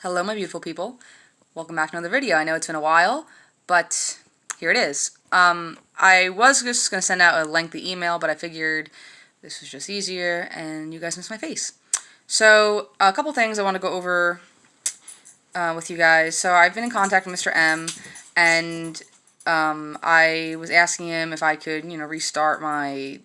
Hello, my beautiful people. Welcome back to another video. I know it's been a while, but here it is. I was just going to send out a lengthy email, but I figured this was just easier, and you guys miss my face. So, a couple things I want to go over with you guys. So, I've been in contact with Mr. M, and I was asking him if I could, restart my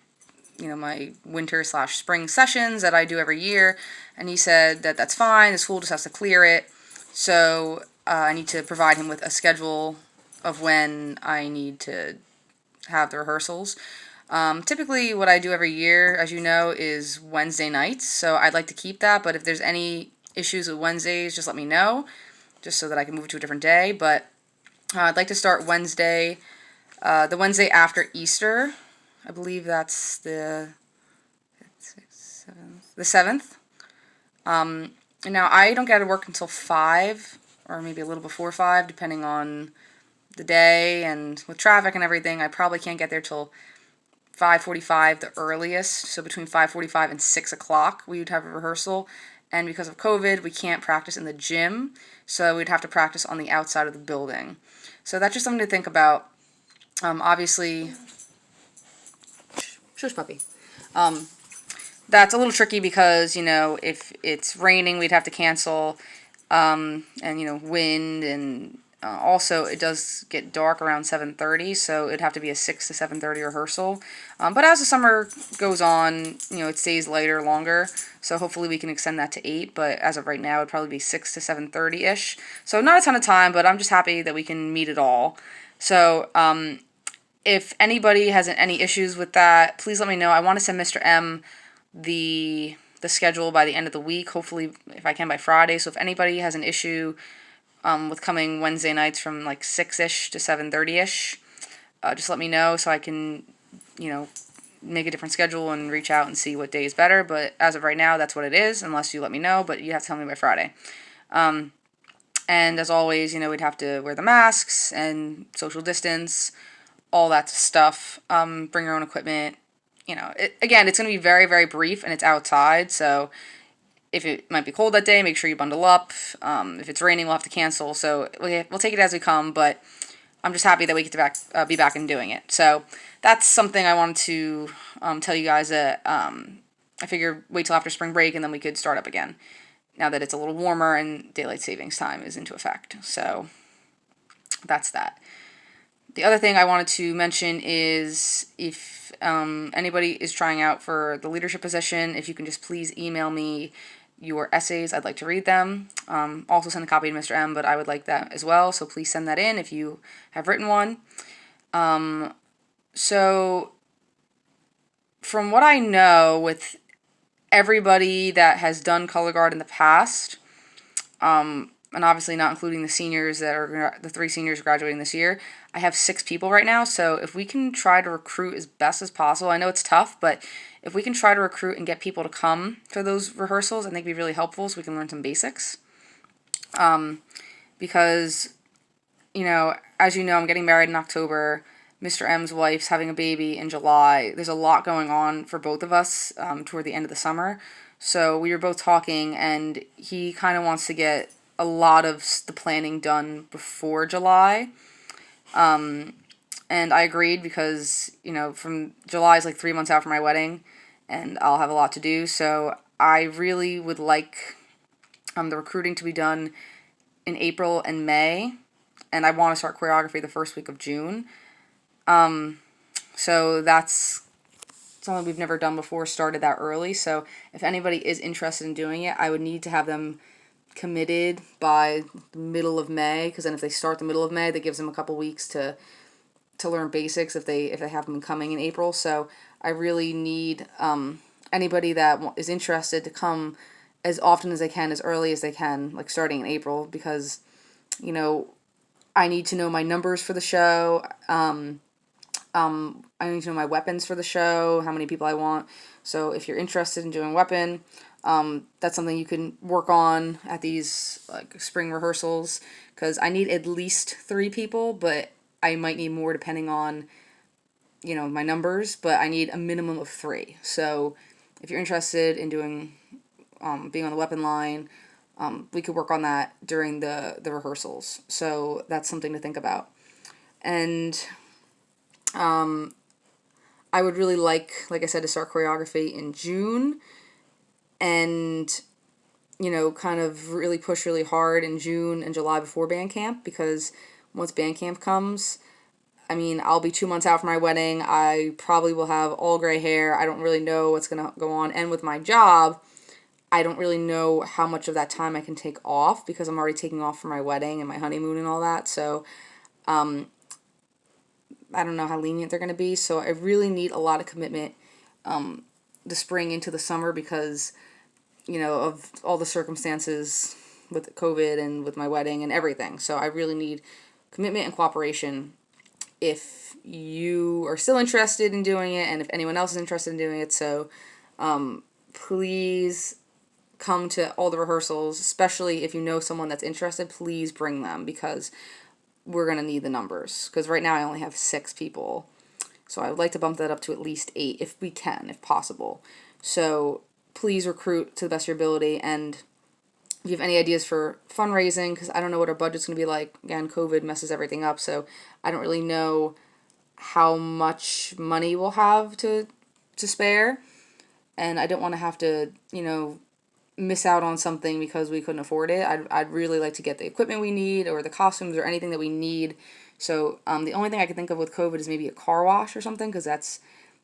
my winter/spring sessions that I do every year, and he said that that's fine. The school just has to clear it. So I need to provide him with a schedule of when I need to have the rehearsals. Typically, what I do every year, as you know, is Wednesday nights. So I'd like to keep that, but if there's any issues with Wednesdays, just let me know, just so that I can move it to a different day. But I'd like to start Wednesday, the Wednesday after Easter. I believe that's the 7th. Now, I don't get to work until 5, or maybe a little before 5, depending on the day, and with traffic and everything, I probably can't get there till 5:45, the earliest. So between 5:45 and 6 o'clock, we would have a rehearsal. And because of COVID, we can't practice in the gym, so we'd have to practice on the outside of the building. So that's just something to think about. Obviously, shush puppy. That's a little tricky because, if it's raining, we'd have to cancel, and, wind, and also it does get dark around 7:30, so it'd have to be a 6 to 7:30 rehearsal. But as the summer goes on, it stays later, longer, so hopefully we can extend that to 8, but as of right now, it'd probably be 6 to 7:30-ish. So not a ton of time, but I'm just happy that we can meet it all. So, if anybody has any issues with that, please let me know. I want to send Mr. M the schedule by the end of the week, hopefully if I can by Friday. So if anybody has an issue with coming Wednesday nights from like 6-ish to 7:30-ish, just let me know so I can, make a different schedule and reach out and see what day is better. But as of right now, that's what it is, unless you let me know, but you have to tell me by Friday. And as always, we'd have to wear the masks and social distance, all that stuff. Bring your own equipment. Again, it's going to be very, very brief, and it's outside, so if it might be cold that day, make sure you bundle up. If it's raining, we'll have to cancel, so we'll take it as we come, but I'm just happy that we get to be back and doing it. So that's something I wanted to tell you guys that I figured wait till after spring break, and then we could start up again, now that it's a little warmer and daylight savings time is into effect. So that's that. The other thing I wanted to mention is if anybody is trying out for the leadership position, if you can just please email me your essays. I'd like to read them. Also send a copy to Mr. M, but I would like that as well, so please send that in if you have written one. So from what I know, with everybody that has done color guard in the past, and obviously not including the seniors that are the 3 seniors graduating this year, I have 6 people right now. So if we can try to recruit as best as possible, I know it's tough, but if we can try to recruit and get people to come for those rehearsals, I think it'd be really helpful so we can learn some basics. Because, as you know, I'm getting married in October. Mr. M's wife's having a baby in July. There's a lot going on for both of us toward the end of the summer. So we were both talking, and he kind of wants to get a lot of the planning done before July. And I agreed because, from July is like 3 months out from my wedding, and I'll have a lot to do. So I really would like the recruiting to be done in April and May, and I want to start choreography the first week of June. So that's something we've never done before, started that early. So if anybody is interested in doing it, I would need to have them committed by the middle of May, because then if they start the middle of May, that gives them a couple weeks to learn basics if they have them coming in April. So I really need anybody that is interested to come as often as they can, as early as they can, like starting in April, because I need to know my numbers for the show. I need to know my weapons for the show, how many people I want. So if you're interested in doing weapon, that's something you can work on at these spring rehearsals, because I need at least 3 people, but I might need more depending on my numbers, but I need a minimum of 3. So if you're interested in doing being on the weapon line, we could work on that during the rehearsals. So that's something to think about. And I would really like I said, to start choreography in June, and kind of really push really hard in June and July before band camp, because once band camp comes, I mean, I'll be 2 months out from my wedding. I probably will have all gray hair. I don't really know what's going to go on. And with my job, I don't really know how much of that time I can take off, because I'm already taking off for my wedding and my honeymoon and all that. So I don't know how lenient they're going to be. So I really need a lot of commitment the spring into the summer, because, of all the circumstances with COVID and with my wedding and everything. So I really need commitment and cooperation if you are still interested in doing it, and if anyone else is interested in doing it. So please come to all the rehearsals, especially if you know someone that's interested. Please bring them, because we're going to need the numbers, because right now I only have 6 people. So I would like to bump that up to at least 8 if we can, if possible. So please recruit to the best of your ability. And if you have any ideas for fundraising, because I don't know what our budget's going to be like. Again, COVID messes everything up, so I don't really know how much money we'll have to spare. And I don't want to have to, miss out on something because we couldn't afford it. I'd really like to get the equipment we need, or the costumes, or anything that we need. So the only thing I can think of with COVID is maybe a car wash or something, because that's,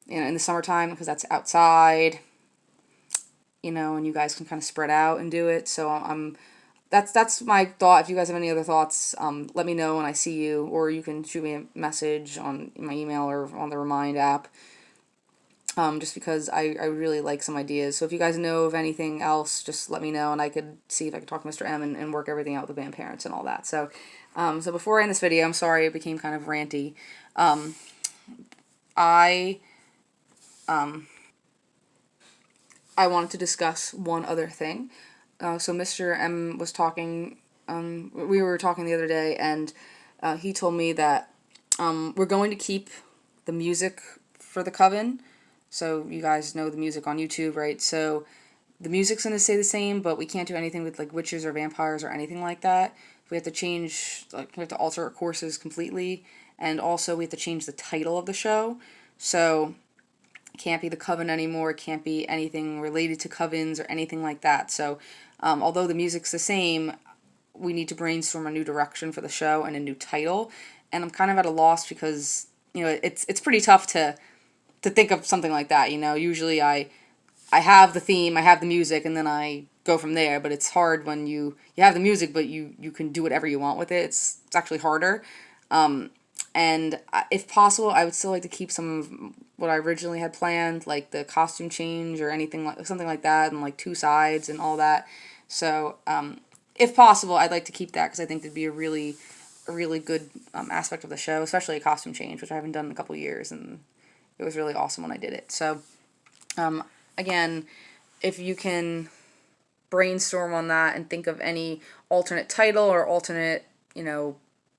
in the summertime, because that's outside, and you guys can kind of spread out and do it. So that's my thought. If you guys have any other thoughts, let me know when I see you, or you can shoot me a message on my email or on the Remind app. Just because I really like some ideas. So if you guys know of anything else, just let me know, and I could see if I could talk to Mr. M and work everything out with the band parents and all that. So, so before I end this video, I'm sorry it became kind of ranty. I wanted to discuss one other thing. So Mr. M was talking, we were talking the other day, and he told me that we're going to keep the music for the Coven. So you guys know the music on YouTube, right? So the music's going to stay the same, but we can't do anything with like witches or vampires or anything like that. We have to change, we have to alter our courses completely, and also we have to change the title of the show. So it can't be the Coven anymore. It can't be anything related to covens or anything like that. So although the music's the same, we need to brainstorm a new direction for the show and a new title. And I'm kind of at a loss, because it's pretty tough to think of something like that. Usually I have the theme, I have the music, and then I go from there. But it's hard when you have the music, but you can do whatever you want with it. It's actually harder. And if possible, I would still like to keep some of what I originally had planned, like the costume change or something like that, and like 2 sides and all that. So if possible, I'd like to keep that, because I think it'd be a really good aspect of the show, especially a costume change, which I haven't done in a couple years, and it was really awesome when I did it. So, again, if you can brainstorm on that and think of any alternate title or alternate,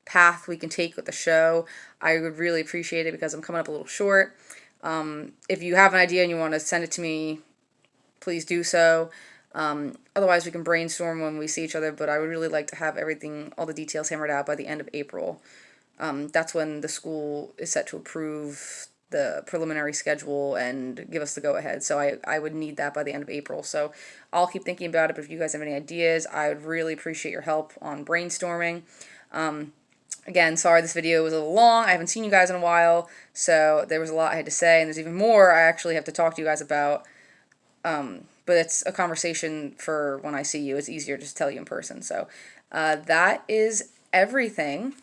path we can take with the show, I would really appreciate it, because I'm coming up a little short. If you have an idea and you want to send it to me, please do so. Otherwise, we can brainstorm when we see each other, but I would really like to have all the details hammered out by the end of April. That's when the school is set to approve the preliminary schedule and give us the go-ahead. So I would need that by the end of April. So I'll keep thinking about it, but if you guys have any ideas, I would really appreciate your help on brainstorming. Again, sorry this video was a little long. I haven't seen you guys in a while, so there was a lot I had to say, and there's even more I actually have to talk to you guys about. But it's a conversation for when I see you. It's easier just to tell you in person. So that is everything.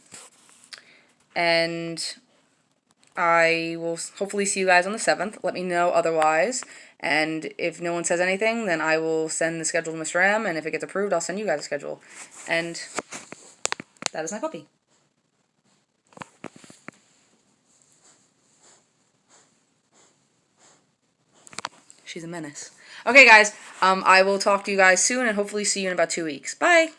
And I will hopefully see you guys on the 7th. Let me know otherwise. And if no one says anything, then I will send the schedule to Mr. M. And if it gets approved, I'll send you guys a schedule. And that is my puppy. She's a menace. Okay, guys. I will talk to you guys soon, and hopefully see you in about 2 weeks. Bye!